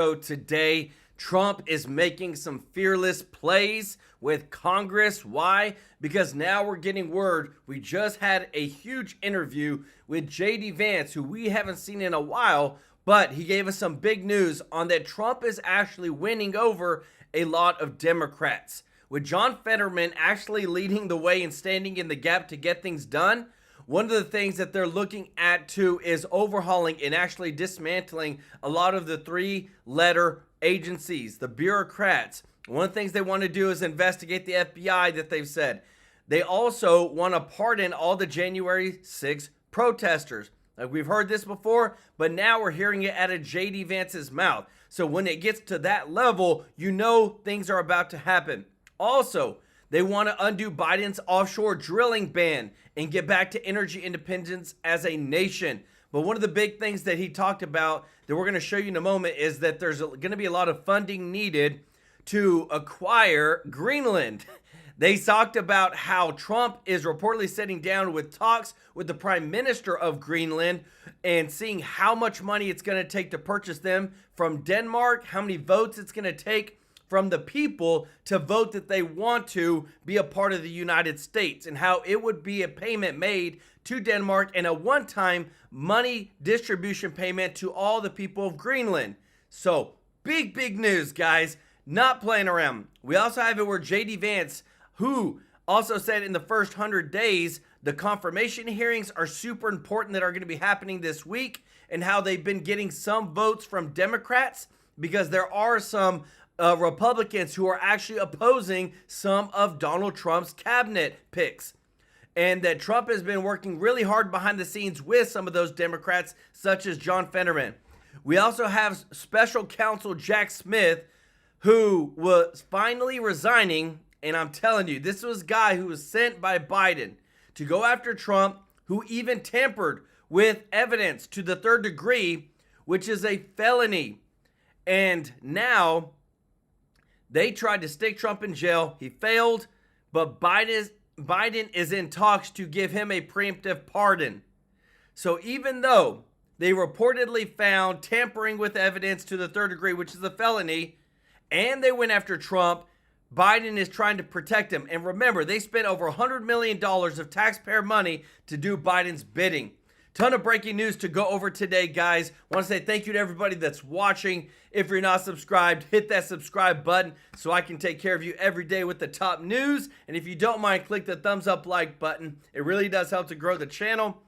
So today, Trump is making some fearless plays with Congress. Why? Because now we're getting word. We just had a huge interview with J.D. Vance, who we haven't seen in a while, but he gave us some big news on that Trump is actually winning over a lot of Democrats. With John Fetterman actually leading the way and standing in the gap to get things done, one of the things that they're looking at too is overhauling and actually dismantling a lot of the three-letter agencies, the bureaucrats. One of the things they want to do is investigate the FBI that they've said. They also want to pardon all the January 6th protesters. Like we've heard this before, but now we're hearing it out of J.D. Vance's mouth. So when it gets to that level, you know things are about to happen. Also, they want to undo Biden's offshore drilling ban and get back to energy independence as a nation. But one of the big things that he talked about that we're going to show you in a moment is that there's going to be a lot of funding needed to acquire Greenland. They talked about how Trump is reportedly sitting down with talks with the prime minister of Greenland and seeing how much money it's going to take to purchase them from Denmark, how many votes it's going to take from the people to vote that they want to be a part of the United States, and how it would be a payment made to Denmark and a one-time money distribution payment to all the people of Greenland. So big news, guys. Not playing around. We also have it where J.D. Vance, who also said in the first 100 days, the confirmation hearings are super important that are going to be happening this week, and how they've been getting some votes from Democrats because there are some Republicans who are actually opposing some of Donald Trump's cabinet picks. And that Trump has been working really hard behind the scenes with some of those Democrats, such as John Fetterman. We also have special counsel Jack Smith, who was finally resigning. And I'm telling you, this was a guy who was sent by Biden to go after Trump, who even tampered with evidence to the third degree, which is a felony. And now they tried to stick Trump in jail. He failed, but Biden is in talks to give him a preemptive pardon. So even though they reportedly found tampering with evidence to the third degree, which is a felony, and they went after Trump, Biden is trying to protect him. And remember, they spent over $100 million of taxpayer money to do Biden's bidding. Ton of breaking news to go over today, guys. Want to say thank you to everybody that's watching. If you're not subscribed, hit that subscribe button so I can take care of you every day with the top news. And if you don't mind, click the thumbs up like button. It really does help to grow the channel.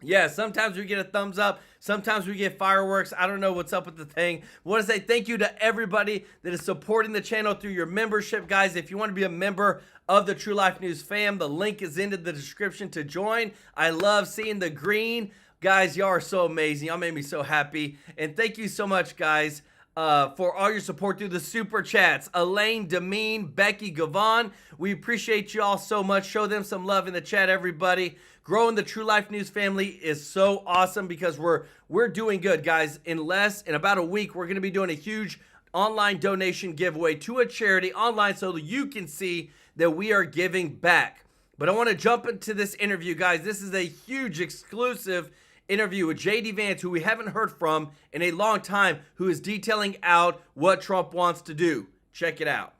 Yeah, sometimes we get a thumbs up. Sometimes we get fireworks. I don't know what's up with the thing. I want to say thank you to everybody that is supporting the channel through your membership, guys. If you want to be a member of the True Life News fam, the link is into the description to join. I love seeing the green. Guys, y'all are so amazing. Y'all made me so happy. And thank you so much, guys, for all your support through the super chats. Elaine, Demeen, Becky, Gavon, we appreciate you all so much. Show them some love in the chat, everybody. Growing the True Life News family is so awesome because we're doing good, guys. In about a week, we're going to be doing a huge online donation giveaway to a charity online so that you can see that we are giving back. But I want to jump into this interview, guys. This is a huge exclusive interview with J.D. Vance, who we haven't heard from in a long time, who is detailing out what Trump wants to do. Check it out.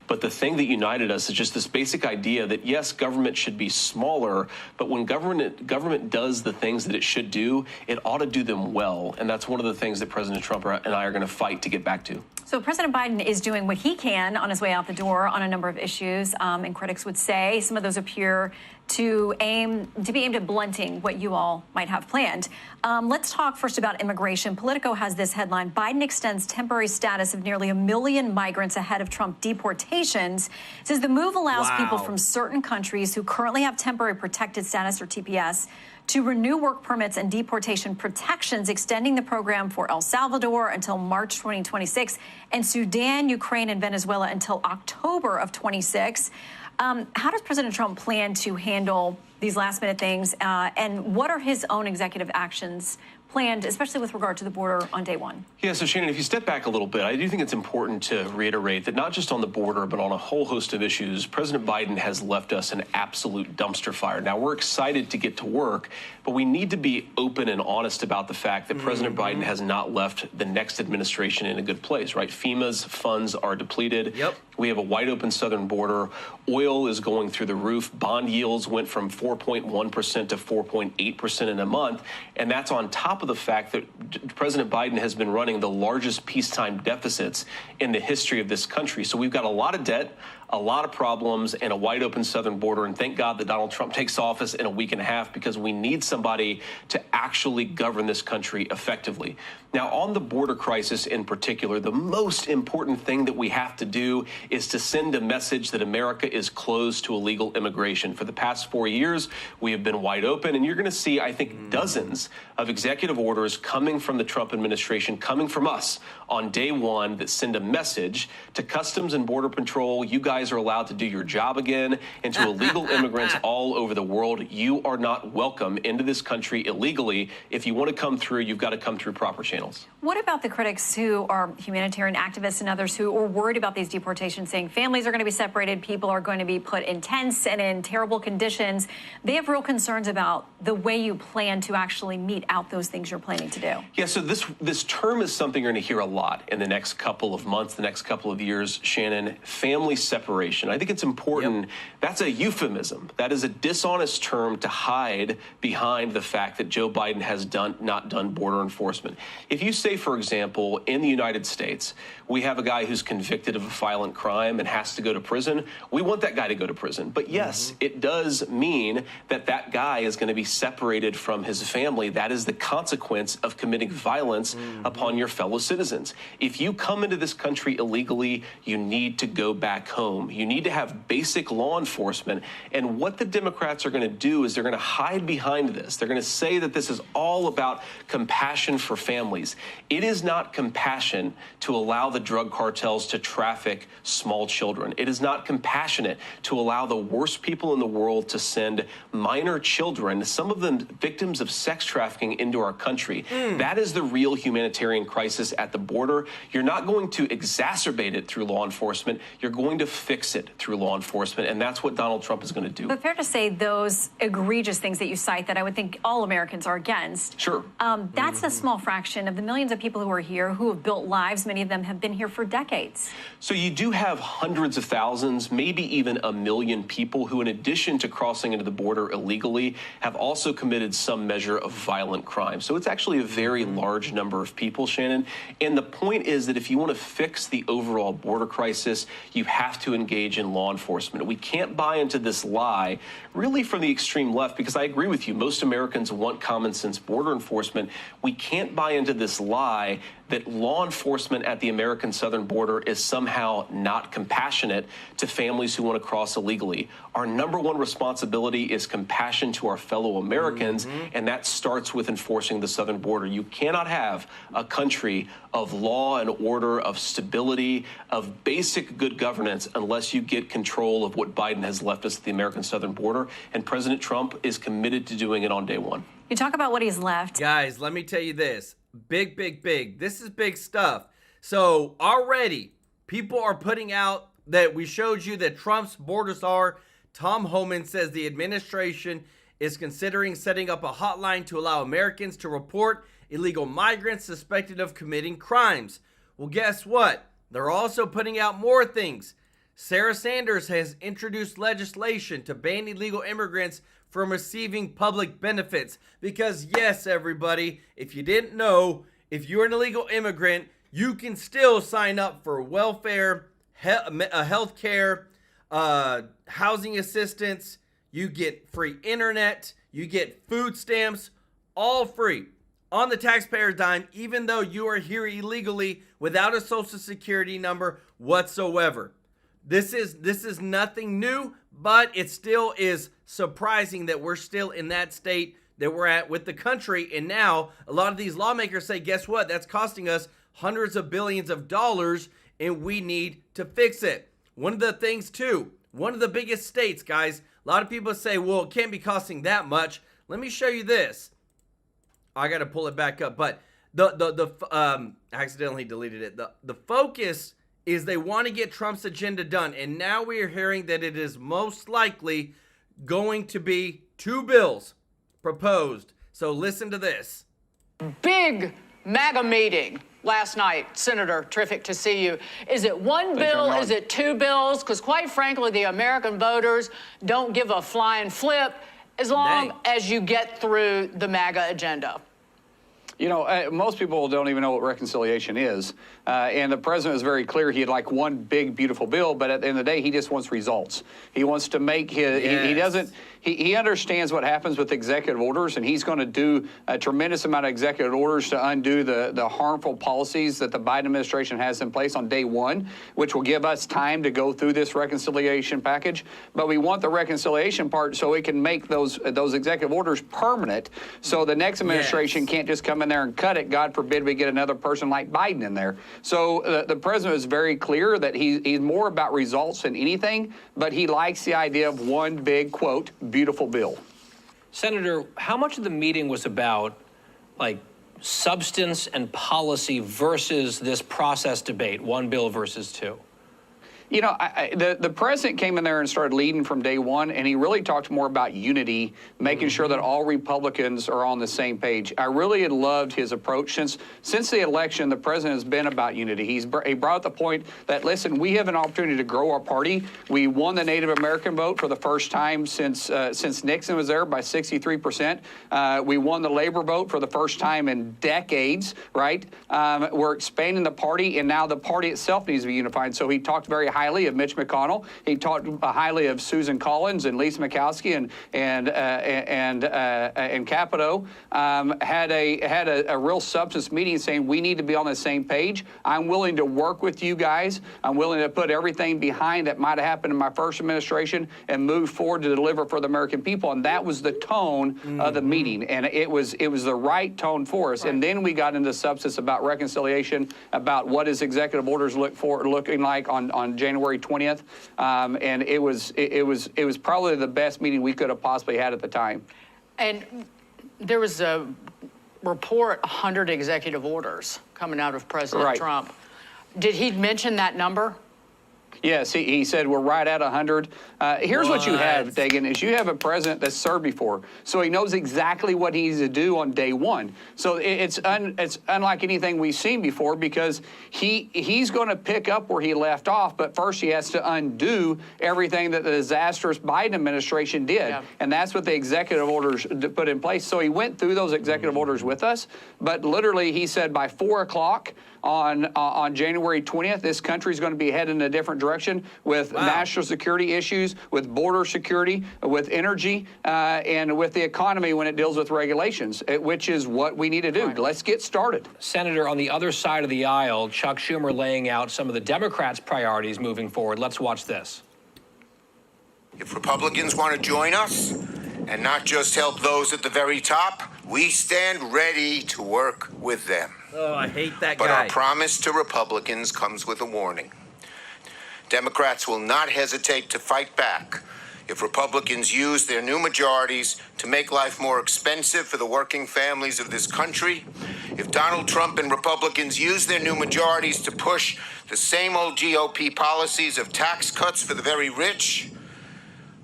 But the thing that united us is just this basic idea that, yes, government should be smaller, but when government does the things that it should do, it ought to do them well. And that's one of the things that President Trump and I are going to fight to get back to. So President Biden is doing what he can on his way out the door on a number of issues, and critics would say some of those appear to be aimed at blunting what you all might have planned. Let's talk first about immigration. Politico has this headline: Biden extends temporary status of nearly 1 million migrants ahead of Trump deportations. It says the move allows people from certain countries who currently have temporary protected status, or TPS, to renew work permits and deportation protections, extending the program for El Salvador until March 2026 and Sudan, Ukraine, and Venezuela until October of 26. How does President Trump plan to handle these last-minute things, and what are his own executive actions planned, especially with regard to the border on day one? Yeah, so Shannon, if you step back a little bit, I do think it's important to reiterate that not just on the border, but on a whole host of issues, President Biden has left us an absolute dumpster fire. Now, we're excited to get to work, but we need to be open and honest about the fact that President Biden has not left the next administration in a good place, right? FEMA's funds are depleted. Yep. We have a wide open southern border. Oil is going through the roof. Bond yields went from 4.1% to 4.8% in a month. And that's on top of the fact that President Biden has been running the largest peacetime deficits in the history of this country. So we've got a lot of debt, a lot of problems, and a wide open southern border. And thank God that Donald Trump takes office in a week and a half, because we need somebody to actually govern this country effectively. Now, on the border crisis in particular, the most important thing that we have to do is to send a message that America is closed to illegal immigration. For the past 4 years, we have been wide open, and you're going to see, I think, dozens of executive orders coming from the Trump administration, coming from us on day one, that send a message to Customs and Border Patrol: you guys are allowed to do your job again. And to illegal immigrants all over the world: you are not welcome into this country illegally. If you want to come through, you've got to come through proper channels. What about the critics who are humanitarian activists and others who are worried about these deportations, saying families are going to be separated, people are going to be put in tents and in terrible conditions? They have real concerns about the way you plan to actually mete out those things you're planning to do. Yeah, so this term is something you're going to hear a lot in the next couple of months, the next couple of years, Shannon: family separation. I think it's important. Yep. That's a euphemism. That is a dishonest term to hide behind the fact that Joe Biden has not done border enforcement. If you say, for example, in the United States, we have a guy who's convicted of a violent crime and has to go to prison, we want that guy to go to prison. But yes, it does mean that that guy is going to be separated from his family. That is the consequence of committing violence upon your fellow citizens. If you come into this country illegally, you need to go back home. You need to have basic law enforcement. And what the Democrats are going to do is they're going to hide behind this. They're going to say that this is all about compassion for families. It is not compassion to allow the drug cartels to traffic small children. It is not compassionate to allow the worst people in the world to send minor children, some of them victims of sex trafficking, into our country. That is the real humanitarian crisis at the border. You're not going to exacerbate it through law enforcement. You're going to fix it through law enforcement, and that's what Donald Trump is going to do. But fair to say those egregious things that you cite that I would think all Americans are against. Sure. That's a small fraction of the millions of people who are here, who have built lives. Many of them have been here for decades. So you do have hundreds of thousands, maybe even 1 million people who, in addition to crossing into the border illegally, have also committed some measure of violent crime. So it's actually a very large number of people, Shannon. And the point is that if you want to fix the overall border crisis, you have to engage in law enforcement. We can't buy into this lie, really, from the extreme left, because I agree with you. Most Americans want common sense border enforcement. We can't buy into this lie that law enforcement at the American southern border is somehow not compassionate to families who want to cross illegally. Our number one responsibility is compassion to our fellow Americans, and that starts with enforcing the southern border. You cannot have a country of law and order, of stability, of basic good governance, unless you get control of what Biden has left us at the American southern border, and President Trump is committed to doing it on day one. You talk about what he's left. Guys, let me tell you this. Big, big, big. This is big stuff. So already people are putting out that we showed you that Trump's borders are. Tom Homan says the administration is considering setting up a hotline to allow Americans to report illegal migrants suspected of committing crimes. Well, guess what? They're also putting out more things. Sarah Sanders has introduced legislation to ban illegal immigrants from receiving public benefits. Because yes, everybody, if you didn't know, if you're an illegal immigrant, you can still sign up for welfare, health care, housing assistance. You get free internet, you get food stamps, all free on the taxpayer's dime, even though you are here illegally without a social security number whatsoever. This is nothing new, but it still is surprising that we're still in that state that we're at with the country. And now a lot of these lawmakers say, guess what? That's costing us hundreds of billions of dollars, and we need to fix it. One of the things too, one of the biggest states, guys, a lot of people say, well, it can't be costing that much. Let me show you this. I got to pull it back up, but I accidentally deleted it. The focus is they want to get Trump's agenda done, and now we are hearing that it is most likely going to be 2 bills proposed. So listen to this. Big MAGA meeting last night. Senator, terrific to see you. Is it one bill? Is it 2 bills? Because quite frankly, the American voters don't give a flying flip as long as you get through the MAGA agenda. You know, most people don't even know what reconciliation is. And the president is very clear he'd like one big, beautiful bill, but at the end of the day, he just wants results. He wants to make his, he doesn't, he understands what happens with executive orders, and he's going to do a tremendous amount of executive orders to undo the harmful policies that the Biden administration has in place on day one, which will give us time to go through this reconciliation package. But we want the reconciliation part so we can make those executive orders permanent, so the next administration can't just come in there and cut it. God forbid we get another person like Biden in there. So the president is very clear that he's more about results than anything, but he likes the idea of one big, quote, beautiful bill. Senator, how much of the meeting was about, like, substance and policy versus this process debate, one bill versus 2? You know, the president came in there and started leading from day one, and he really talked more about unity, making sure that all Republicans are on the same page. I really had loved his approach. Since the election, the president has been about unity. He brought up the point that, listen, we have an opportunity to grow our party. We won the Native American vote for the first time since Nixon was there by 63%. We won the labor vote for the first time in decades, right? We're expanding the party, and now the party itself needs to be unified. So he talked very highly of Mitch McConnell. He talked highly of Susan Collins and Lisa Murkowski and Capito. Had a real substance meeting saying we need to be on the same page. I'm willing to work with you guys. I'm willing to put everything behind that might have happened in my first administration and move forward to deliver for the American people. And that was the tone of the meeting, and it was the right tone for us. Right. And then we got into substance about reconciliation, about what his executive orders looking like on January 20th, and it was probably the best meeting we could have possibly had at the time. And there was a report, 100 executive orders coming out of President Trump. Did he mention that number? Yes, he said we're right at 100. Here's what you have, Dagan, is you have a president that's served before, so he knows exactly what he needs to do on day one. So it's unlike anything we've seen before, because he's going to pick up where he left off, but first he has to undo everything that the disastrous Biden administration did, and that's what the executive orders put in place. So he went through those executive orders with us, but literally he said by 4 o'clock on January 20th, this country is going to be headed in a different direction with national security issues, with border security, with energy, and with the economy when it deals with regulations, which is what we need to do. Let's get started. Senator, on the other side of the aisle, Chuck Schumer laying out some of the Democrats' priorities moving forward. Let's watch this. If Republicans want to join us and not just help those at the very top, we stand ready to work with them. Oh, I hate that guy. But our guy. promise to Republicans comes with a warning. Democrats will not hesitate to fight back if Republicans use their new majorities to make life more expensive for the working families of this country. If Donald Trump and Republicans use their new majorities to push the same old GOP policies of tax cuts for the very rich,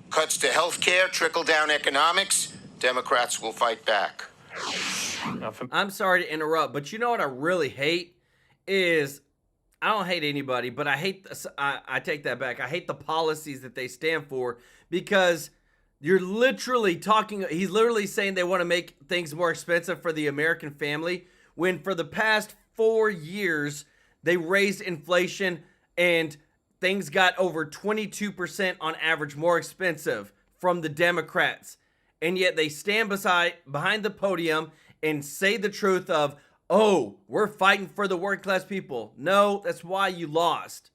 cuts to health care, trickle-down economics, Democrats will fight back. I'm sorry to interrupt, but you know what I really hate is, I don't hate anybody, but I take that back. I hate the policies that they stand for, because you're literally he's literally saying they want to make things more expensive for the American family, when for the past 4 years, they raised inflation and things got over 22% on average more expensive from the Democrats. And yet they stand behind the podium and say the truth of, oh, we're fighting for the working class people. No, that's why you lost.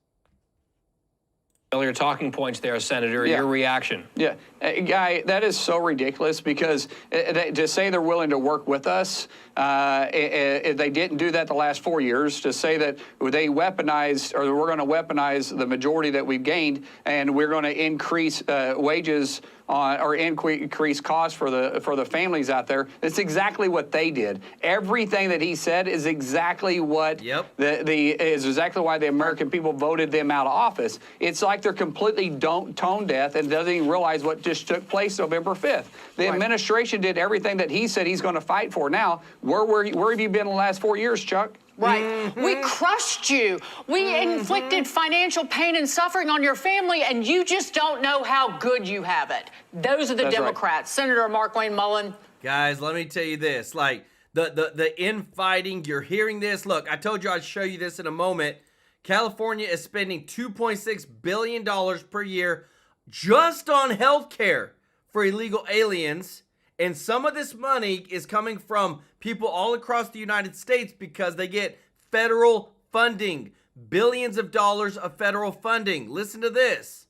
Earlier talking points there, Senator. Yeah. Your reaction? Yeah, Guy, that is so ridiculous because to say they're willing to work with us, they didn't do that the last 4 years. To say that they weaponized, or we're going to weaponize the majority that we've gained, and we're going to increase wages or increase costs for the families out there. That's exactly what they did. Everything that he said is exactly what is exactly why the American people voted them out of office. It's like they're completely tone deaf and doesn't even realize what just took place November 5th. The administration did everything that he said he's going to fight for. Now, where have you been in the last 4 years, Chuck? Right. We crushed you. We inflicted financial pain and suffering on your family, and you just don't know how good you have it. Those are the Democrats. Right. Senator Markwayne Mullin. Guys, let me tell you this. Like, the infighting, you're hearing this. Look, I told you I'd show you this in a moment. California is spending $2.6 billion per year just on health care for illegal aliens. And some of this money is coming from people all across the United States because they get federal funding. Billions of dollars of federal funding. Listen to this.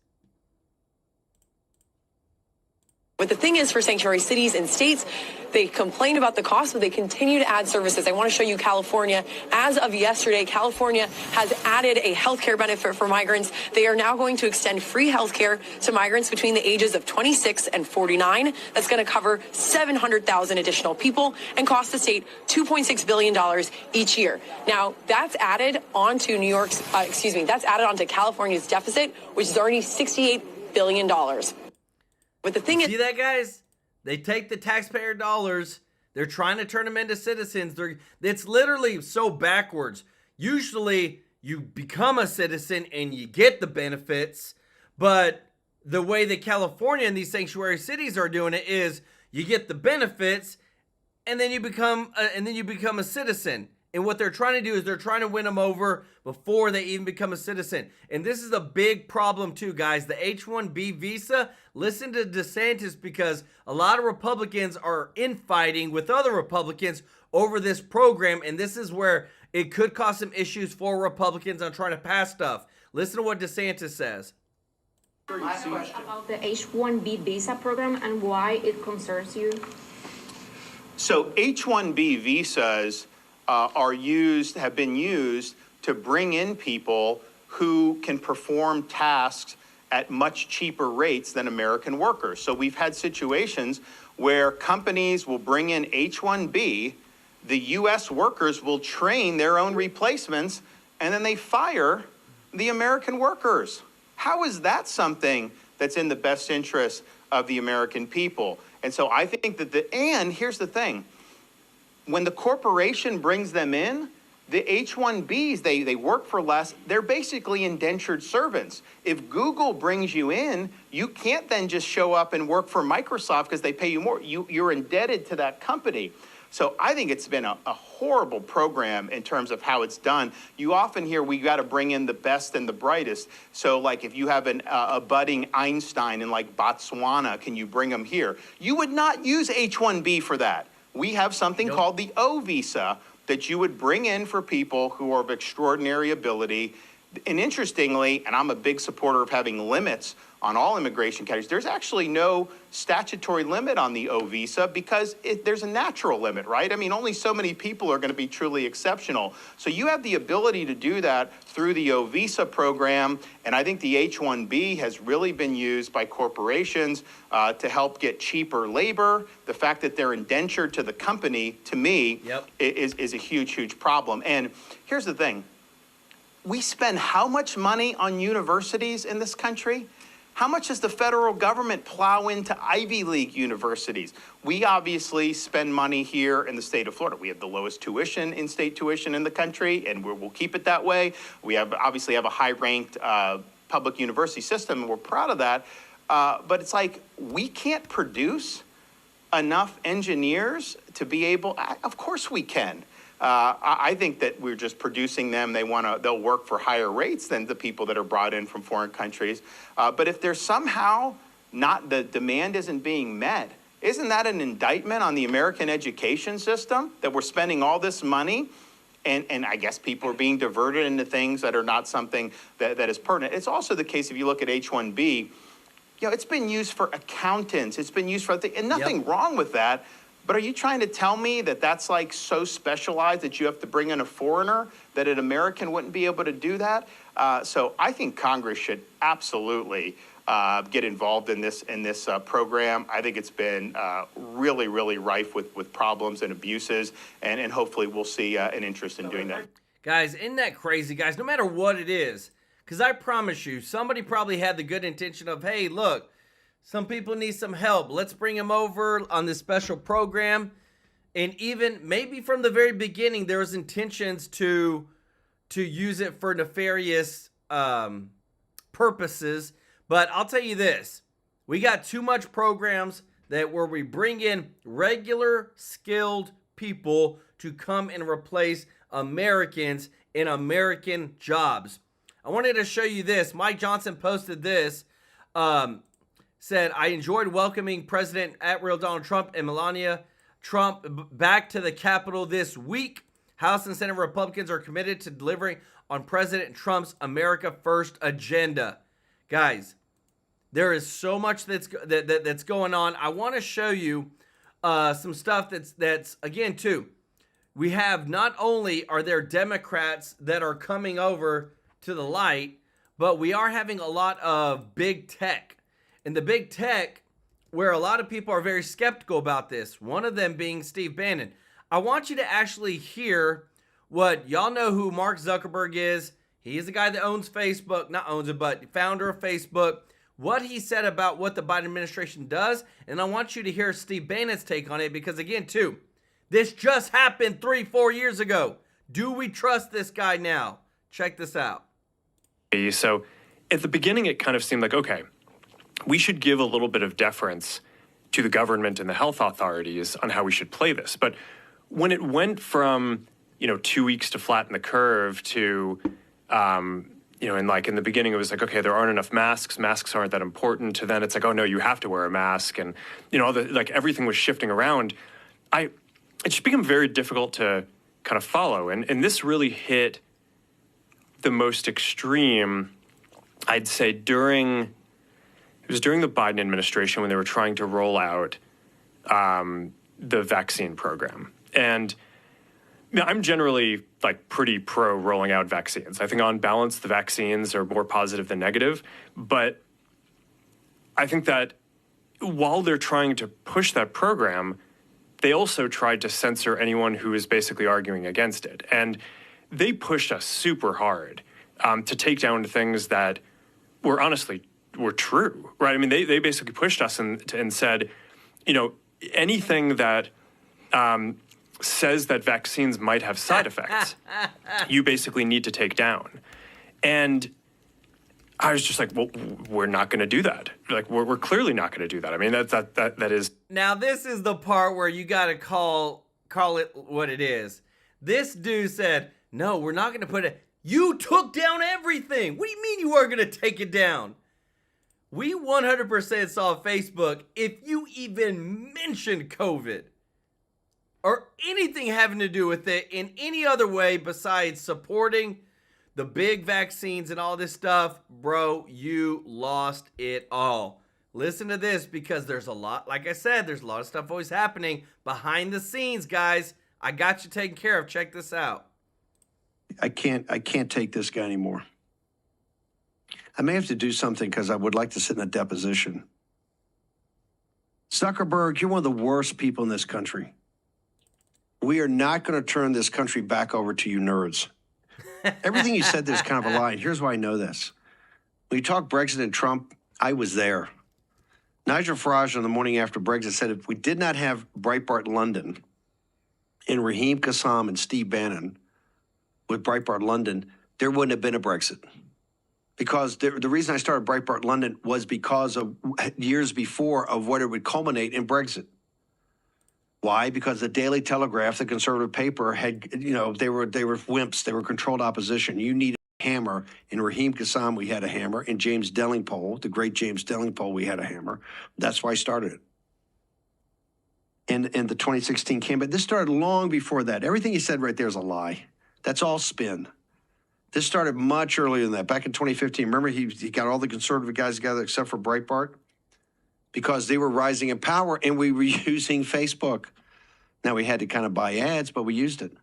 But the thing is, for sanctuary cities and states, they complain about the cost, but they continue to add services. I want to show you California. As of yesterday, California has added a health care benefit for migrants. They are now going to extend free health care to migrants between the ages of 26 and 49. That's going to cover 700,000 additional people and cost the state $2.6 billion each year. Now, that's added onto that's added onto California's deficit, which is already $68 billion. But the thing is, see that, guys? They take the taxpayer dollars. They're trying to turn them into citizens. It's literally so backwards. Usually, you become a citizen and you get the benefits. But the way that California and these sanctuary cities are doing it is you get the benefits and then you become a citizen. And what they're trying to do is they're trying to win them over before they even become a citizen. And this is a big problem too, guys. The H-1B visa, listen to DeSantis, because a lot of Republicans are infighting with other Republicans over this program. And this is where it could cause some issues for Republicans on trying to pass stuff. Listen to what DeSantis says. About the H-1B visa program and why it concerns you. So H-1B visas have been used to bring in people who can perform tasks at much cheaper rates than American workers. So we've had situations where companies will bring in H-1B, the U.S. workers will train their own replacements, and then they fire the American workers. How is that something that's in the best interest of the American people? And so I think that and here's the thing. When the corporation brings them in, the H-1Bs, they work for less. They're basically indentured servants. If Google brings you in, you can't then just show up and work for Microsoft because they pay you more. You're indebted to that company. So I think it's been a horrible program in terms of how it's done. You often hear we got to bring in the best and the brightest. So like if you have a budding Einstein in like Botswana, can you bring them here? You would not use H-1B for that. We have something called the O visa that you would bring in for people who are of extraordinary ability. And interestingly, and I'm a big supporter of having limits on all immigration categories, there's actually no statutory limit on the O visa because there's a natural limit, right? I mean, only so many people are going to be truly exceptional. So you have the ability to do that through the O visa program. And I think the H-1B has really been used by corporations to help get cheaper labor. The fact that they're indentured to the company, to me, is a huge, huge problem. And here's the thing. We spend how much money on universities in this country? How much does the federal government plow into Ivy League universities? We obviously spend money here in the state of Florida. We have the lowest tuition, in-state tuition in the country, and we'll keep it that way. We obviously have a high-ranked public university system, and we're proud of that. But it's like we can't produce enough engineers to be able. Of course we can. I think that we're just producing them. They'll work for higher rates than the people that are brought in from foreign countries. But if there's somehow the demand isn't being met, isn't that an indictment on the American education system that we're spending all this money And I guess people are being diverted into things that are not something that is pertinent. It's also the case if you look at H-1B, it's been used for accountants. It's been used for, and nothing wrong with that. But are you trying to tell me that that's like so specialized that you have to bring in a foreigner, that an American wouldn't be able to do that? So I think Congress should absolutely get involved in this program. I think it's been really, really rife with problems and abuses, and hopefully we'll see an interest in doing that. Guys, isn't that crazy, guys? No matter what it is, because I promise you, somebody probably had the good intention of, hey, look, some people need some help. Let's bring them over on this special program. And even maybe from the very beginning, there was intentions to use it for nefarious purposes. But I'll tell you this, we got too much programs where we bring in regular skilled people to come and replace Americans in American jobs. I wanted to show you this. Mike Johnson posted this, said, I enjoyed welcoming President @ Donald Trump and Melania Trump back to the Capitol this week. House and Senate Republicans are committed to delivering on President Trump's America First agenda. Guys, there is so much that's going on. I want to show you some stuff that's again, too. We have, not only are there Democrats that are coming over to the light, but we are having a lot of big tech. And the big tech, where a lot of people are very skeptical about this, one of them being Steve Bannon. I want you to actually hear what, y'all know who Mark Zuckerberg is. He is the guy that owns Facebook, not owns it, but founder of Facebook. What he said about what the Biden administration does. And I want you to hear Steve Bannon's take on it, because again, too, this just happened 3-4 years ago. Do we trust this guy now? Check this out. So at the beginning, it kind of seemed like, okay, we should give a little bit of deference to the government and the health authorities on how we should play this. But when it went from, 2 weeks to flatten the curve to, and like in the beginning, it was like, okay, there aren't enough masks. Masks aren't that important. To then it's like, oh, no, you have to wear a mask. And, everything was shifting around. It just became very difficult to kind of follow. And this really hit the most extreme, I'd say, during the Biden administration when they were trying to roll out the vaccine program. And I'm generally pretty pro rolling out vaccines. I think on balance, the vaccines are more positive than negative. But I think that while they're trying to push that program, they also tried to censor anyone who is basically arguing against it. And they pushed us super hard to take down things that were true, right? I mean, they basically pushed us and said, anything that says that vaccines might have side effects, you basically need to take down. And I was just like, well, we're not going to do that. We're clearly not going to do that. I mean, that is. Now, this is the part where you got to call it what it is. This dude said, no, we're not going to put it. You took down everything. What do you mean you weren't going to take it down? We 100% saw Facebook, if you even mentioned COVID or anything having to do with it in any other way besides supporting the big vaccines and all this stuff, bro, you lost it all. Listen to this, because there's a lot, like I said, there's a lot of stuff always happening behind the scenes, guys. I got you taken care of. Check this out. I can't take this guy anymore. I may have to do something because I would like to sit in a deposition. Zuckerberg, you're one of the worst people in this country. We are not going to turn this country back over to you nerds. Everything you said there's kind of a lie. Here's why I know this. When you talk Brexit and Trump, I was there. Nigel Farage on the morning after Brexit said if we did not have Breitbart London and Raheem Kassam and Steve Bannon with Breitbart London, there wouldn't have been a Brexit. Because the reason I started Breitbart London was because of years before of what it would culminate in Brexit. Why? Because the Daily Telegraph, the conservative paper, had, they were wimps. They were controlled opposition. You needed a hammer. In Raheem Kassam, we had a hammer. In James Delingpole, the great James Delingpole, we had a hammer. That's why I started it. In the 2016 campaign, this started long before that. Everything he said right there is a lie. That's all spin. This started much earlier than that. Back in 2015, remember he got all the conservative guys together except for Breitbart because they were rising in power and we were using Facebook. Now, we had to kind of buy ads, but we used it.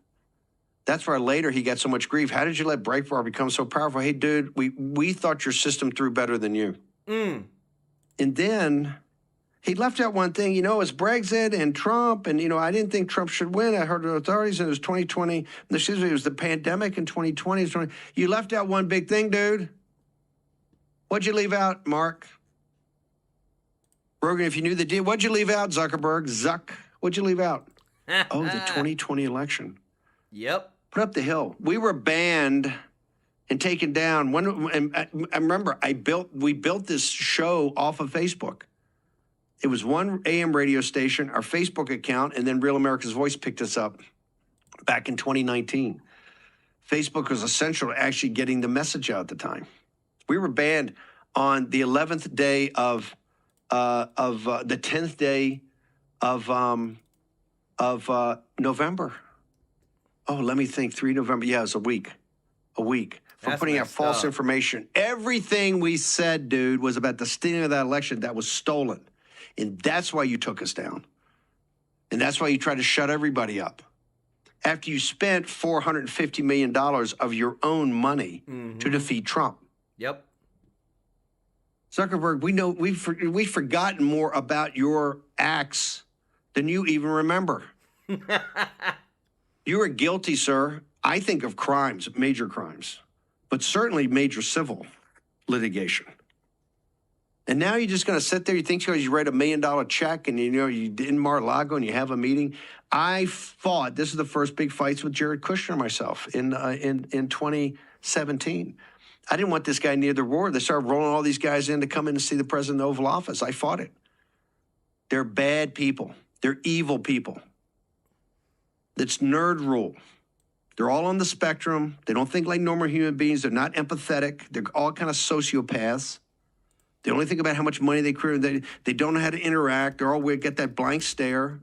That's why later he got so much grief. How did you let Breitbart become so powerful? Hey, dude, we thought your system threw better than you. And then he left out one thing, it's Brexit and Trump. And, I didn't think Trump should win. I heard the authorities, and it was 2020. Excuse me, it was the pandemic in 2020. You left out one big thing, dude. What'd you leave out, Mark? Rogan, if you knew the deal, what'd you leave out, Zuckerberg? What'd you leave out? Oh, the 2020 election. Yep. Put up the hill. We were banned and taken down. And I remember we built this show off of Facebook. It was one AM radio station, our Facebook account, and then Real America's Voice picked us up back in 2019. Facebook was essential to actually getting the message out at the time. We were banned on the 11th day of the 10th day of November. Oh, let me think. 3 November. Yeah, it was a week. For putting out false information. Everything we said, dude, was about the stealing of that election that was stolen. And that's why you took us down. And that's why you tried to shut everybody up. After you spent $450 million of your own money to defeat Trump. Yep. Zuckerberg, we know we've forgotten more about your acts than you even remember. You are guilty, sir, I think, of crimes, major crimes, but certainly major civil litigation. And now you're just going to sit there. You think because you write $1 million check and you in mar-a-lago and you have a meeting. I fought. This is the first big fights with Jared Kushner and myself in 2017. I didn't want this guy near the war. They started rolling all these guys in to come in and see the president in the Oval Office. I fought it. They're bad people. They're evil people. It's nerd rule. They're all on the spectrum. They don't think like normal human beings. They're not empathetic. They're all kind of sociopaths. They only think about how much money they create. They don't know how to interact. They're all weird, get that blank stare.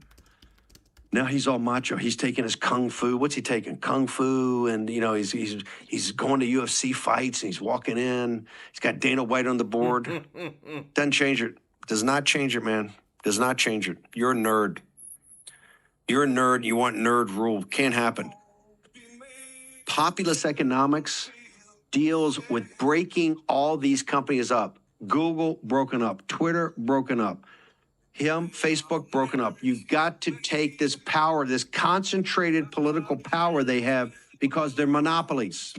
Now he's all macho. He's taking his kung fu. What's he taking? Kung fu, and he's going to UFC fights, and he's walking in. He's got Dana White on the board. Doesn't change it. Does not change it, man. Does not change it. You're a nerd. You're a nerd. You want nerd rule. Can't happen. Populist economics deals with breaking all these companies up. Google broken up. Twitter broken up. Facebook broken up. You've got to take this power, this concentrated political power they have because they're monopolies.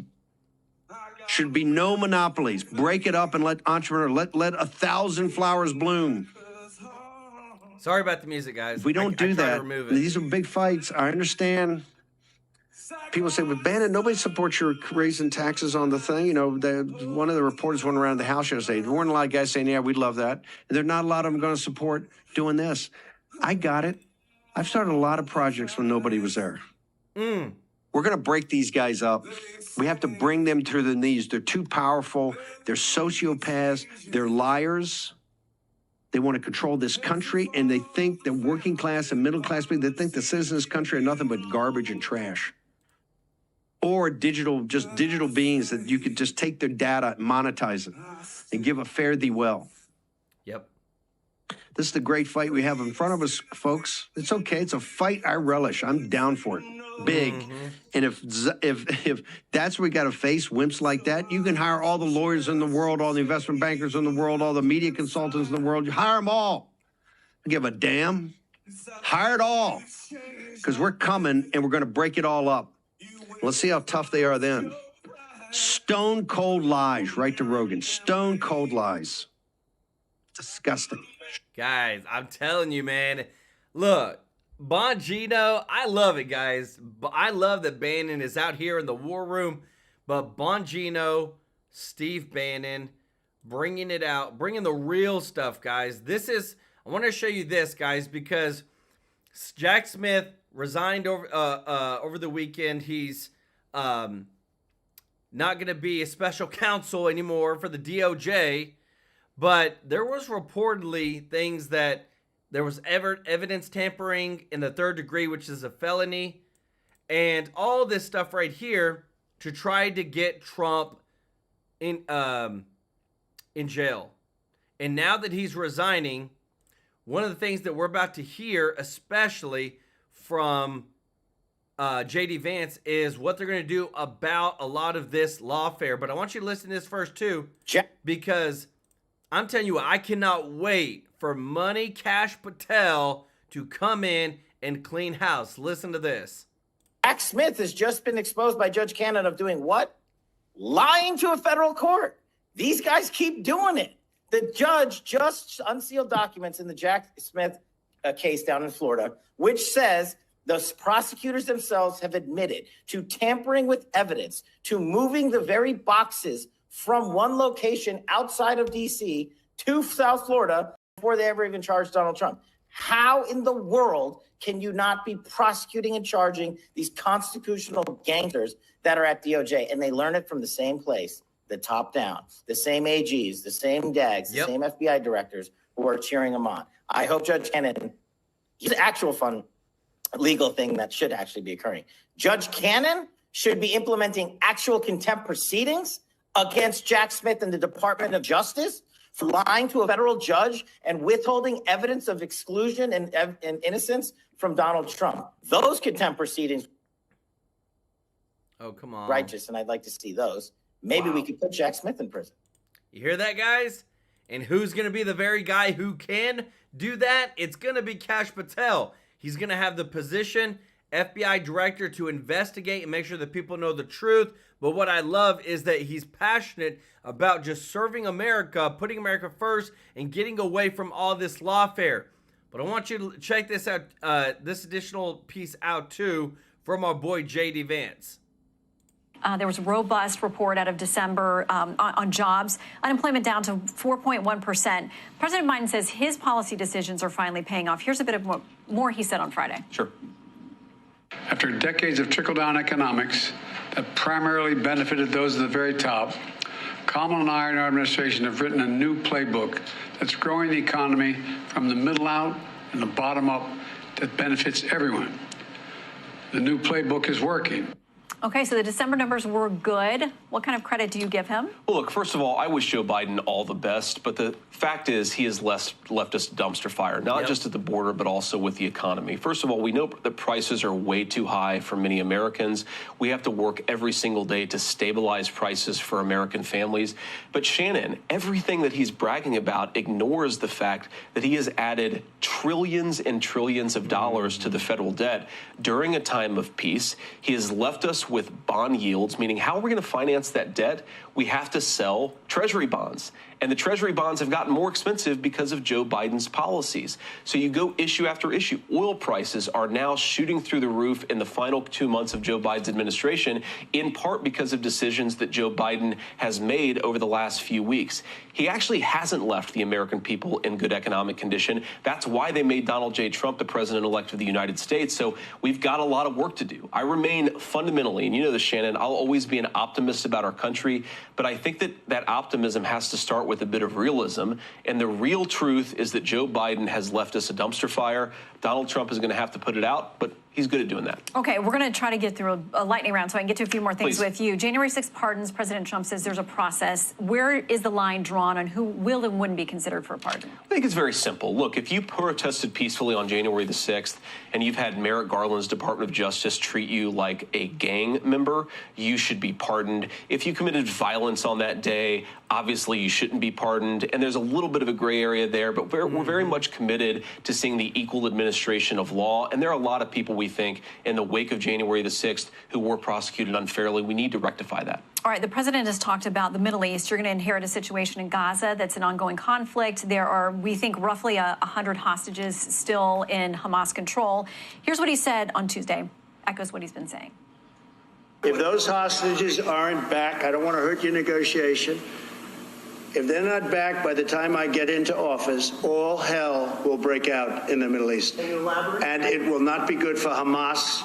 Should be no monopolies. Break it up and let entrepreneurs, let 1,000 flowers bloom. Sorry about the music, guys. If we don't do that, these are big fights. I understand. People say, well, Bannon, nobody supports your raising taxes on the thing. One of the reporters went around the House yesterday. There weren't a lot of guys saying, yeah, we'd love that. And there are not a lot of them going to support doing this. I got it. I've started a lot of projects when nobody was there. We're going to break these guys up. We have to bring them to their knees. They're too powerful. They're sociopaths. They're liars. They want to control this country, and they think the working class and middle class people, they think the citizens of this country are nothing but garbage and trash. Or digital beings that you could just take their data, monetize it, and give a fare thee well. Yep. This is the great fight we have in front of us, folks. It's okay. It's a fight I relish. I'm down for it. Big. And if that's what we got to face, wimps like that, you can hire all the lawyers in the world, all the investment bankers in the world, all the media consultants in the world. You hire them all. I give a damn. Hire it all. Because we're coming and we're going to break it all up. Let's see how tough they are then. Stone cold lies, right to Rogan. Stone cold lies. Disgusting. Guys, I'm telling you, man. Look, Bongino, I love it, guys. I love that Bannon is out here in the war room. But Bongino, Steve Bannon, bringing it out, bringing the real stuff, guys. I want to show you this, guys, because Jack Smith resigned over the weekend. He's not going to be a special counsel anymore for the DOJ. But there was reportedly things that there was evidence tampering in the 3rd degree, which is a felony. and all this stuff right here to try to get Trump in jail. And now that he's resigning, one of the things that we're about to hear, especially from J.D. Vance, is what they're going to do about a lot of this lawfare. But I want you to listen to this first, too, because I'm telling you what, I cannot wait for Money Cash Patel to come in and clean house. Listen to this. Jack Smith has just been exposed by Judge Cannon of doing what? Lying to a federal court. These guys keep doing it. The judge just unsealed documents in the Jack Smith case down in Florida, which says the prosecutors themselves have admitted to tampering with evidence, to moving the very boxes from one location outside of D.C. to South Florida before they ever even charged Donald Trump. How in the world can you not be prosecuting and charging these constitutional gangsters that are at DOJ? And they learn it from the same place, the top down, the same AGs, the same DAGs, the same FBI directors who are cheering them on. I hope Judge Cannon, he's an actual fun legal thing that should actually be occurring. Judge Cannon should be implementing actual contempt proceedings against Jack Smith and the Department of Justice for lying to a federal judge and withholding evidence of exclusion and innocence from Donald Trump. Those contempt proceedings. Oh, come on. Righteous, and I'd like to see those. Maybe we could put Jack Smith in prison. You hear that, guys? And who's going to be the very guy who can do that? It's going to be Cash Patel. He's going to have the position, FBI director, to investigate and make sure that people know the truth. But what I love is that he's passionate about just serving America, putting America first, and getting away from all this lawfare. But I want you to check this out, this additional piece out too, from our boy J.D. Vance. There was a robust report out of December on jobs. Unemployment down to 4.1%. President Biden says his policy decisions are finally paying off. Here's a bit of more he said on Friday. Sure. After decades of trickle-down economics that primarily benefited those at the very top, Kamala and I and our administration have written a new playbook that's growing the economy from the middle out and the bottom up that benefits everyone. The new playbook is working. Okay, so the December numbers were good. What kind of credit do you give him? Well, look, first of all, I wish Joe Biden all the best, but the fact is he has left us dumpster fire, not just at the border, but also with the economy. First of all, we know that prices are way too high for many Americans. We have to work every single day to stabilize prices for American families. But Shannon, everything that he's bragging about ignores the fact that he has added trillions and trillions of dollars to the federal debt during a time of peace. He has left us with bond yields, meaning how are we going to finance that debt? We have to sell Treasury bonds. And the Treasury bonds have gotten more expensive because of Joe Biden's policies. So you go issue after issue. Oil prices are now shooting through the roof in the final 2 months of Joe Biden's administration, in part because of decisions that Joe Biden has made over the last few weeks. He actually hasn't left the American people in good economic condition. That's why they made Donald J. Trump the president-elect of the United States. So we've got a lot of work to do. I remain fundamentally, and you know this, Shannon, I'll always be an optimist about our country, but I think that that optimism has to start with a bit of realism. And the real truth is that Joe Biden has left us a dumpster fire. Donald Trump is going to have to put it out, but he's good at doing that. Okay, we're going to try to get through a lightning round so I can get to a few more things with you. January 6th pardons, President Trump says there's a process. Where is the line drawn on who will and wouldn't be considered for a pardon? I think it's very simple. Look, if you protested peacefully on January the 6th and you've had Merrick Garland's Department of Justice treat you like a gang member, you should be pardoned. If you committed violence on that day, obviously you shouldn't be pardoned. And there's a little bit of a gray area there, but we're very much committed to seeing the equal administration of law. And there are a lot of people, we think, in the wake of January the 6th who were prosecuted unfairly. We need to rectify that. All right, the president has talked about the Middle East. You're going to inherit a situation in Gaza that's an ongoing conflict. There are, we think, roughly 100 hostages still in Hamas control. Here's what he said on Tuesday. Echoes what he's been saying. If those hostages aren't back, I don't want to hurt your negotiation. If they're not back by the time I get into office, all hell will break out in the Middle East. Can you elaborate? And it will not be good for Hamas,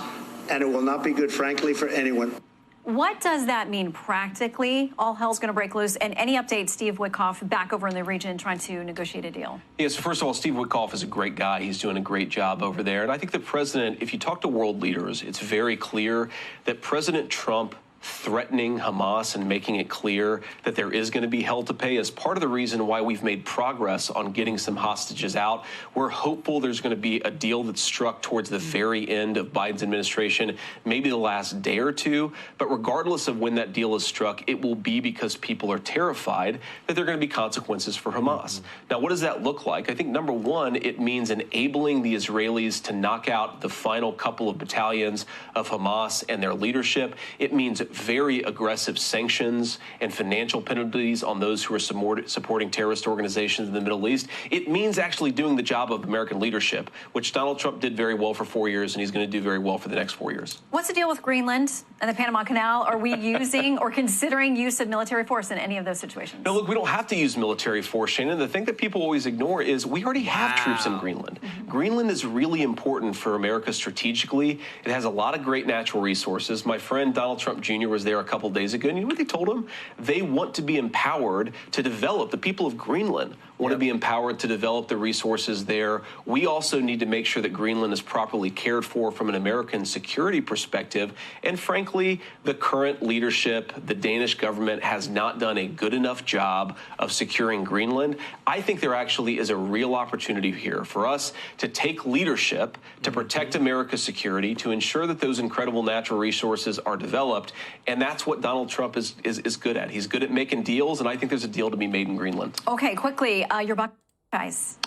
and it will not be good, frankly, for anyone. What does that mean practically? All hell's going to break loose. And any update, Steve Witkoff back over in the region trying to negotiate a deal? Yes, first of all, Steve Witkoff is a great guy. He's doing a great job over there. And I think the president, if you talk to world leaders, it's very clear that President Trump threatening Hamas and making it clear that there is going to be hell to pay is part of the reason why we've made progress on getting some hostages out. We're hopeful there's going to be a deal that's struck towards the very end of Biden's administration, maybe the last day or two. But regardless of when that deal is struck, it will be because people are terrified that there are going to be consequences for Hamas. Now, what does that look like? I think, number one, it means enabling the Israelis to knock out the final couple of battalions of Hamas and their leadership. It means very aggressive sanctions and financial penalties on those who are supporting terrorist organizations in the Middle East. It means actually doing the job of American leadership, which Donald Trump did very well for 4 years, and he's going to do very well for the next 4 years. What's the deal with Greenland and the Panama Canal? Are we using or considering use of military force in any of those situations? No, look, we don't have to use military force, Shannon. The thing that people always ignore is we already have troops in Greenland. Greenland is really important for America strategically. It has a lot of great natural resources. My friend Donald Trump Jr. was there a couple days ago, and you know what they told him? They want to be empowered to develop. The people of Greenland want to be empowered to develop the resources there. We also need to make sure that Greenland is properly cared for from an American security perspective. And frankly, the current leadership, the Danish government, has not done a good enough job of securing Greenland. I think there actually is a real opportunity here for us to take leadership to protect America's security, to ensure that those incredible natural resources are developed. And that's what Donald Trump is good at. He's good at making deals, and I think there's a deal to be made in Greenland. Okay, quickly, your Buckeyes.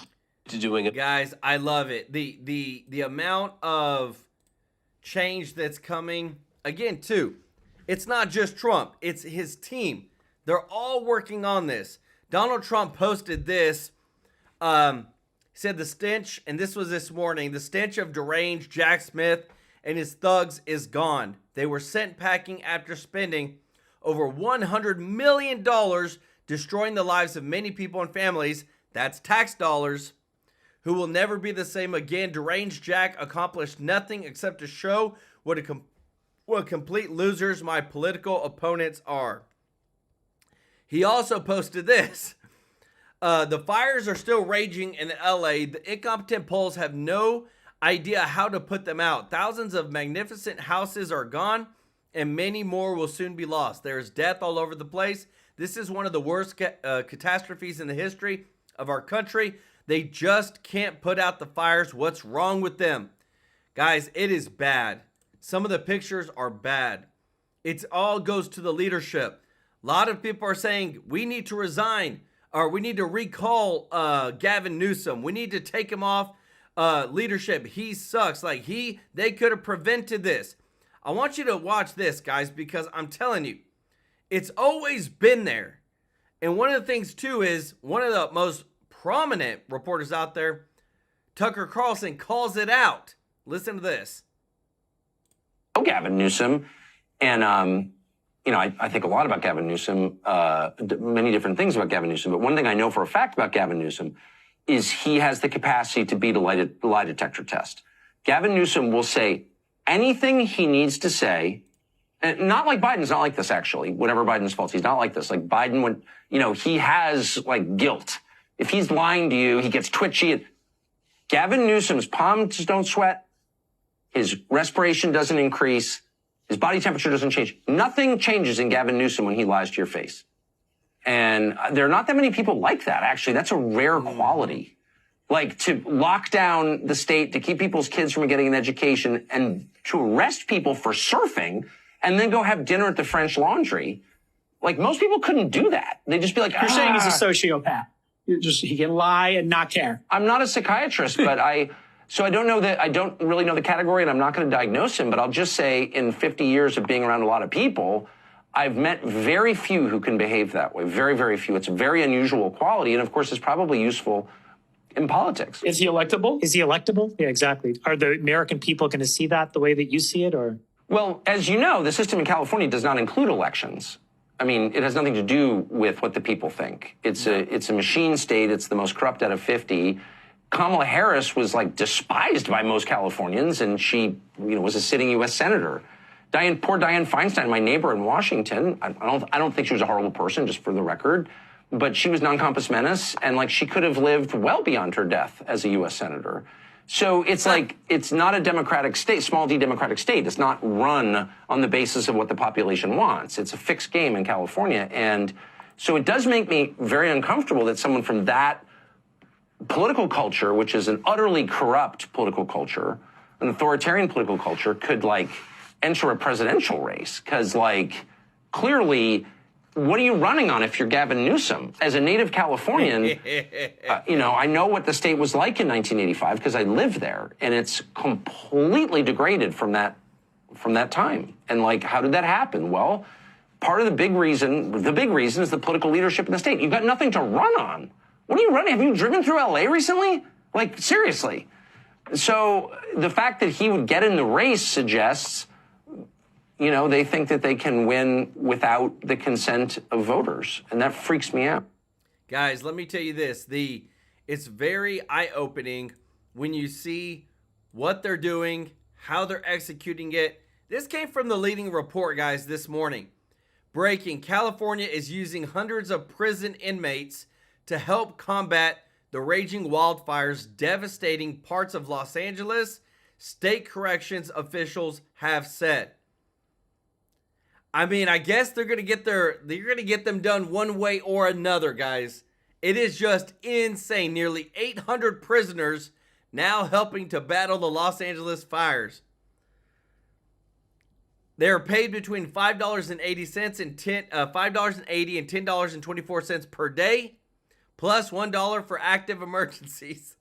To doing it. Guys, I love it. The amount of change that's coming. Again, too, it's not just Trump. It's his team. They're all working on this. Donald Trump posted this. Said the stench, and this was this morning, the stench of deranged Jack Smith and his thugs is gone. They were sent packing after spending over $100 million destroying the lives of many people and families. That's tax dollars. Who will never be the same again. Deranged Jack accomplished nothing except to show what complete losers my political opponents are. He also posted this. The fires are still raging in LA. The incompetent polls have no idea how to put them out. Thousands of magnificent houses are gone, and many more will soon be lost. There is death all over the place. This is one of the worst catastrophes in the history of our country. They just can't put out the fires. What's wrong with them? Guys, it is bad. Some of the pictures are bad. It all goes to the leadership. A lot of people are saying we need to resign, or we need to recall Gavin Newsom. We need to take him off leadership. He sucks. Like they could have prevented this. I want you to watch this, guys, because I'm telling you, it's always been there. And one of the things, too, is one of the most prominent reporters out there, Tucker Carlson, calls it out. Listen to this. Gavin Newsom, and I think a lot about Gavin Newsom, many different things about Gavin Newsom, but one thing I know for a fact about Gavin Newsom is he has the capacity to beat a lie detector test. Gavin Newsom will say anything he needs to say, and not like Biden's not like this, actually, whatever Biden's fault, he's not like this. Like Biden, when, he has like guilt. If he's lying to you, he gets twitchy. Gavin Newsom's palms don't sweat. His respiration doesn't increase. His body temperature doesn't change. Nothing changes in Gavin Newsom when he lies to your face. And there are not that many people like that, actually. That's a rare quality. Like to lock down the state, to keep people's kids from getting an education, and to arrest people for surfing, and then go have dinner at the French Laundry. Like most people couldn't do that. They'd just be like, You're saying he's a sociopath. He can lie and not care. I'm not a psychiatrist, but I don't really know the category, and I'm not going to diagnose him, but I'll just say in 50 years of being around a lot of people, I've met very few who can behave that way. Very, very few. It's a very unusual quality, and of course, it's probably useful in politics. Is he electable? Yeah, exactly. Are the American people going to see that the way that you see it, or? Well, as you know, the system in California does not include elections. I mean, it has nothing to do with what the people think. It's a machine state. It's the most corrupt out of 50. Kamala Harris was like despised by most Californians, and she, was a sitting U.S. senator. Poor Dianne Feinstein, my neighbor in Washington. I don't think she was a horrible person, just for the record, but she was non compos menis, and like she could have lived well beyond her death as a U.S. senator. So it's like, it's not a democratic state, small d democratic state. It's not run on the basis of what the population wants. It's a fixed game in California. And so it does make me very uncomfortable that someone from that political culture, which is an utterly corrupt political culture, an authoritarian political culture, could like enter a presidential race. Because like, clearly, what are you running on if you're Gavin Newsom? As a native Californian, I know what the state was like in 1985 because I lived there, and it's completely degraded from that time. And like, how did that happen? Well, part of the big reason is the political leadership in the state. You've got nothing to run on. What are you running? Have you driven through LA recently? Like, seriously. So the fact that he would get in the race suggests, they think that they can win without the consent of voters, and that freaks me out. Guys, let me tell you this. It's very eye-opening when you see what they're doing, how they're executing it. This came from the leading report, guys, this morning. Breaking: California is using hundreds of prison inmates to help combat the raging wildfires devastating parts of Los Angeles, state corrections officials have said. I mean, I guess they're going to get them done one way or another, guys. It is just insane. Nearly 800 prisoners now helping to battle the Los Angeles fires. They are paid between $5.80 and $5.80 and $10.24 per day, plus $1 for active emergencies.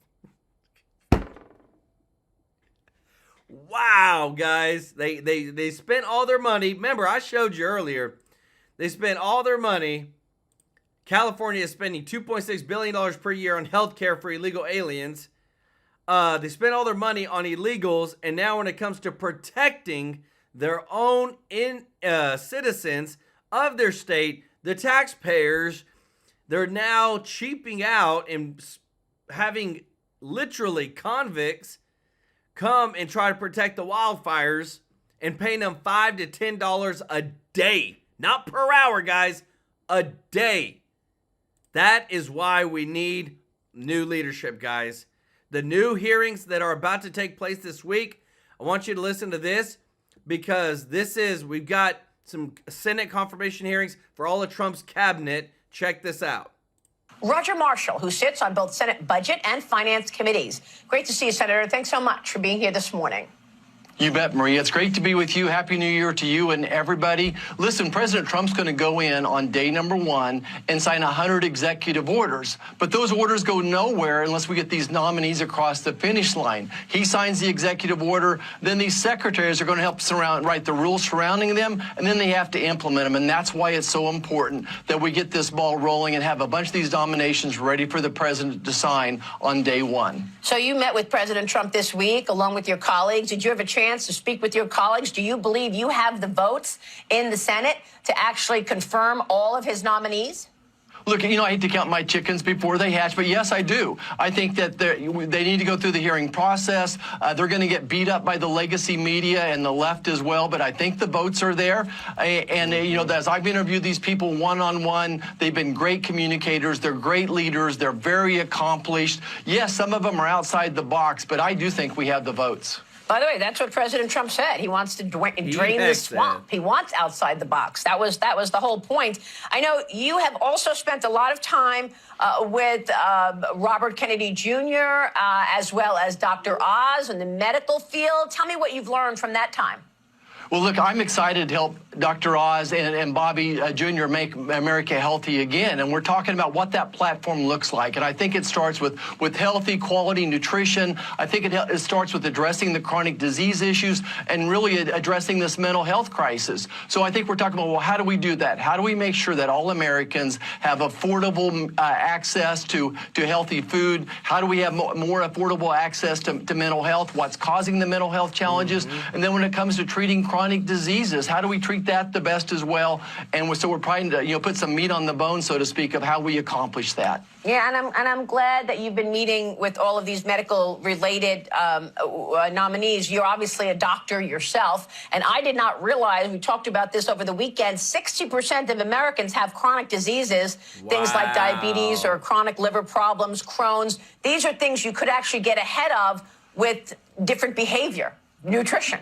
Wow, guys. They spent all their money. Remember, I showed you earlier. They spent all their money. California is spending $2.6 billion per year on healthcare for illegal aliens. They spent all their money on illegals, and now when it comes to protecting their own citizens of their state, the taxpayers, they're now cheaping out and having literally convicts come and try to protect the wildfires and paying them $5 to $10 a day. Not per hour, guys. A day. That is why we need new leadership, guys. The new hearings that are about to take place this week, I want you to listen to this because we've got some Senate confirmation hearings for all of Trump's cabinet. Check this out. Roger Marshall, who sits on both Senate Budget and Finance committees. Great to see you, Senator. Thanks so much for being here this morning. You bet, Maria. It's great to be with you. Happy New Year to you and everybody. Listen, President Trump's going to go in on day number 1 and sign 100 executive orders. But those orders go nowhere unless we get these nominees across the finish line. He signs the executive order, then these secretaries are going to help write the rules surrounding them, and then they have to implement them. And that's why it's so important that we get this ball rolling and have a bunch of these nominations ready for the president to sign on day 1. So you met with President Trump this week along with your colleagues. Did you have a chance to speak with your colleagues? Do you believe you have the votes in the Senate to actually confirm all of his nominees? Look, I hate to count my chickens before they hatch, but yes, I do. I think that they need to go through the hearing process. They're going to get beat up by the legacy media and the left as well, but I think the votes are there. And as I've interviewed these people one-on-one, they've been great communicators. They're great leaders. They're very accomplished. Yes, some of them are outside the box, but I do think we have the votes. By the way, that's what President Trump said. He wants to drain the swamp. He wants outside the box. That was the whole point. I know you have also spent a lot of time with Robert Kennedy Jr. As well as Dr. Oz in the medical field. Tell me what you've learned from that time. Well, look, I'm excited to help Dr. Oz and Bobby Jr. make America healthy again. And we're talking about what that platform looks like. And I think it starts with healthy, quality nutrition. I think it starts with addressing the chronic disease issues and really addressing this mental health crisis. So I think we're talking about, well, how do we do that? How do we make sure that all Americans have affordable access to healthy food? How do we have more affordable access to mental health? What's causing the mental health challenges? And then when it comes to treating chronic diseases, how do we treat that the best as well. And so we're trying to, put some meat on the bone, so to speak, of how we accomplish that. Yeah, and I'm glad that you've been meeting with all of these medical-related nominees. You're obviously a doctor yourself, and I did not realize, we talked about this over the weekend, 60% of Americans have chronic diseases, things like diabetes or chronic liver problems, Crohn's. These are things you could actually get ahead of with different behavior, nutrition.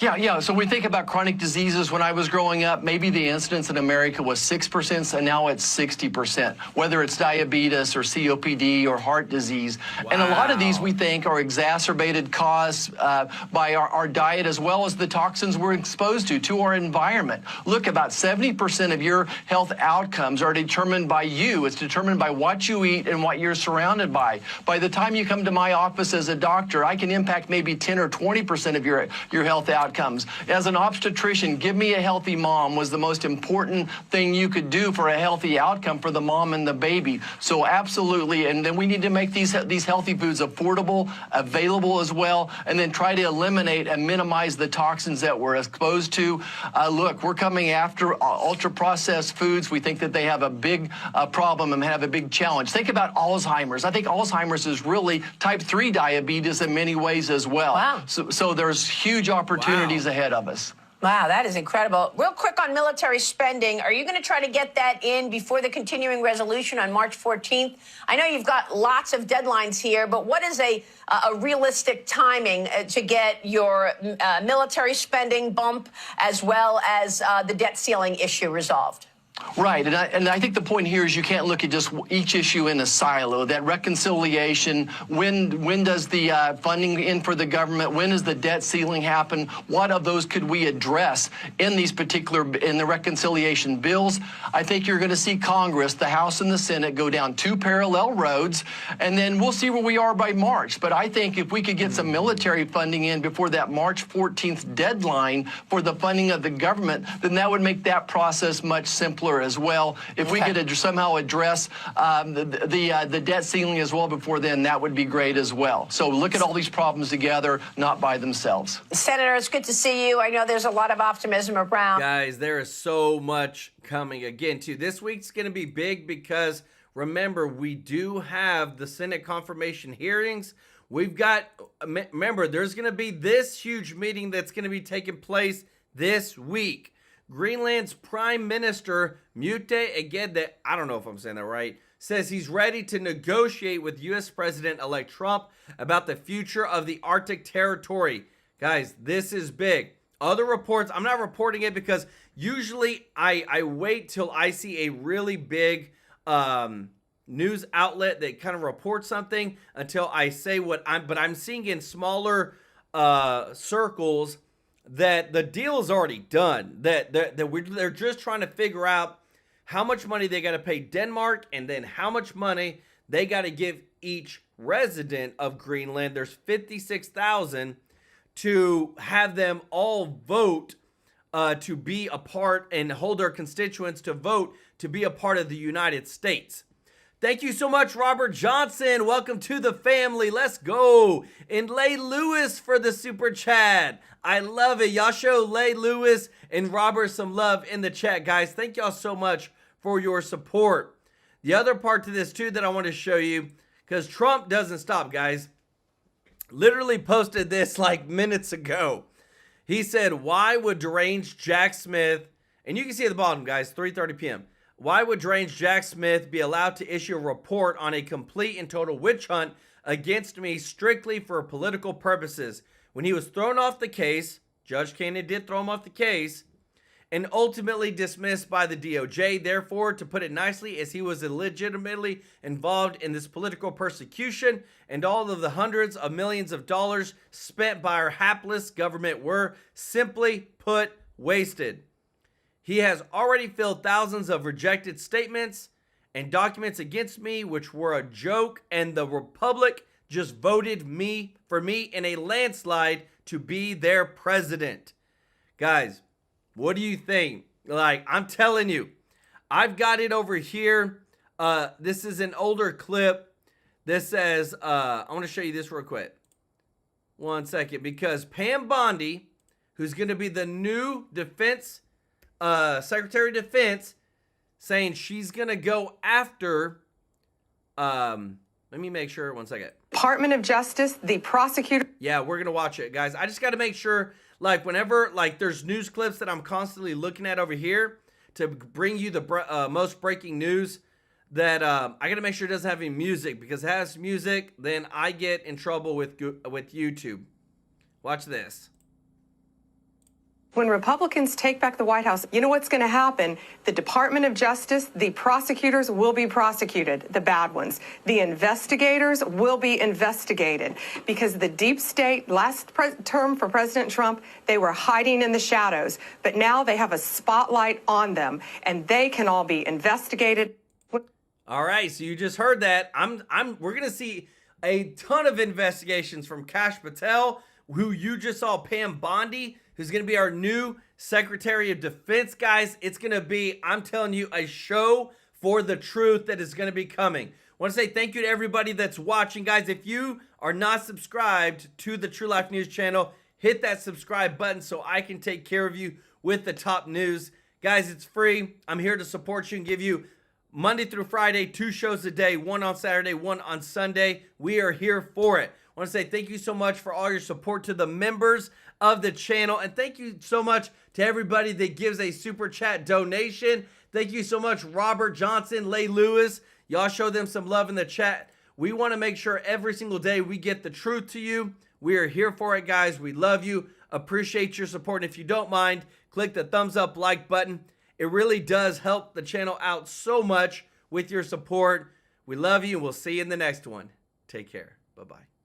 Yeah. So we think about chronic diseases. When I was growing up, maybe the incidence in America was 6%, and now it's 60%, whether it's diabetes or COPD or heart disease. And a lot of these we think are exacerbated, caused by our diet, as well as the toxins we're exposed to our environment. Look, about 70% of your health outcomes are determined by you. It's determined by what you eat and what you're surrounded by. By the time you come to my office as a doctor, I can impact maybe 10 or 20% of your health outcomes. As an obstetrician, give me a healthy mom was the most important thing you could do for a healthy outcome for the mom and the baby. So absolutely, and then we need to make these healthy foods affordable, available as well, and then try to eliminate and minimize the toxins that we're exposed to. Look, we're coming after ultra-processed foods. We think that they have a big problem and have a big challenge. Think about Alzheimer's. I think Alzheimer's is really type 3 diabetes in many ways as well. Wow. So there's huge opportunities ahead of us. Wow, that is incredible. Real quick on military spending, are you going to try to get that in before the continuing resolution on March 14th? I know you've got lots of deadlines here, but what is a realistic timing to get your military spending bump as well as the debt ceiling issue resolved? Right, and I think the point here is you can't look at just each issue in a silo. That reconciliation, when does the funding in for the government, when does the debt ceiling happen, what of those could we address in these in the reconciliation bills? I think you're going to see Congress, the House and the Senate, go down two parallel roads, and then we'll see where we are by March. But I think if we could get some military funding in before that March 14th deadline for the funding of the government, then that would make that process much simpler as well. If we could somehow address the debt ceiling as well before then, that would be great as well. So look at all these problems together, not by themselves. Senator, it's good to see you. I know there's a lot of optimism around. Guys, there is so much coming again, too. This week's going to be big because, remember, we do have the Senate confirmation hearings. We've got, remember, there's going to be this huge meeting that's going to be taking place this week. Greenland's Prime Minister, Mute Egede, I don't know if I'm saying that right, says he's ready to negotiate with U.S. President-elect Trump about the future of the Arctic territory. Guys, this is big. Other reports, I'm not reporting it because usually I wait till I see a really big news outlet that kind of reports something until I say but I'm seeing in smaller circles that the deal is already done, that they're just trying to figure out how much money they got to pay Denmark and then how much money they got to give each resident of Greenland. There's 56,000 to have them all vote to be a part and hold their constituents to vote to be a part of the United States. Thank you so much, Robert Johnson. Welcome to the family. Let's go. And Lay Lewis for the super chat. I love it. Y'all show Lay Lewis and Robert some love in the chat, guys. Thank y'all so much for your support. The other part to this, too, that I want to show you, because Trump doesn't stop, guys. Literally posted this like minutes ago. He said, why would deranged Jack Smith, and you can see at the bottom, guys, 3:30 p.m., why would deranged Jack Smith be allowed to issue a report on a complete and total witch hunt against me strictly for political purposes? When he was thrown off the case, Judge Kennedy did throw him off the case, and ultimately dismissed by the DOJ. Therefore, to put it nicely, as he was illegitimately involved in this political persecution, and all of the hundreds of millions of dollars spent by our hapless government were, simply put, wasted. He has already filled thousands of rejected statements and documents against me, which were a joke, and the Republic just voted for me in a landslide to be their president. Guys, what do you think? Like, I'm telling you, I've got it over here. This is an older clip. This says, I want to show you this real quick. One second, because Pam Bondi, who's going to be the new defense Secretary of Defense saying she's going to go after, let me make sure, one second. Department of Justice, the prosecutor. Yeah, we're going to watch it, guys. I just got to make sure, like, whenever, like, there's news clips that I'm constantly looking at over here to bring you the most breaking news, that I got to make sure it doesn't have any music, because if it has music, then I get in trouble with YouTube. Watch this. When Republicans take back the White House, you know what's going to happen? The Department of Justice, the prosecutors will be prosecuted, the bad ones. The investigators will be investigated, because the deep state, last term for President Trump, they were hiding in the shadows. But now they have a spotlight on them, and they can all be investigated. All right, so you just heard that. We're going to see a ton of investigations from Kash Patel, who you just saw, Pam Bondi, who's going to be our new Secretary of Defense, guys. It's going to be, I'm telling you, a show for the truth that is going to be coming. I want to say thank you to everybody that's watching, guys. If you are not subscribed to the True Life News channel, hit that subscribe button so I can take care of you with the top news. Guys, it's free. I'm here to support you and give you Monday through Friday, 2 shows a day, 1 on Saturday, 1 on Sunday. We are here for it. I want to say thank you so much for all your support to the members of the channel. And thank you so much to everybody that gives a super chat donation. Thank you so much, Robert Johnson, Lay Lewis. Y'all show them some love in the chat. We want to make sure every single day we get the truth to you. We are here for it, guys. We love you. Appreciate your support. And if you don't mind, click the thumbs up like button. It really does help the channel out so much with your support. We love you, and we'll see you in the next one. Take care. Bye-bye.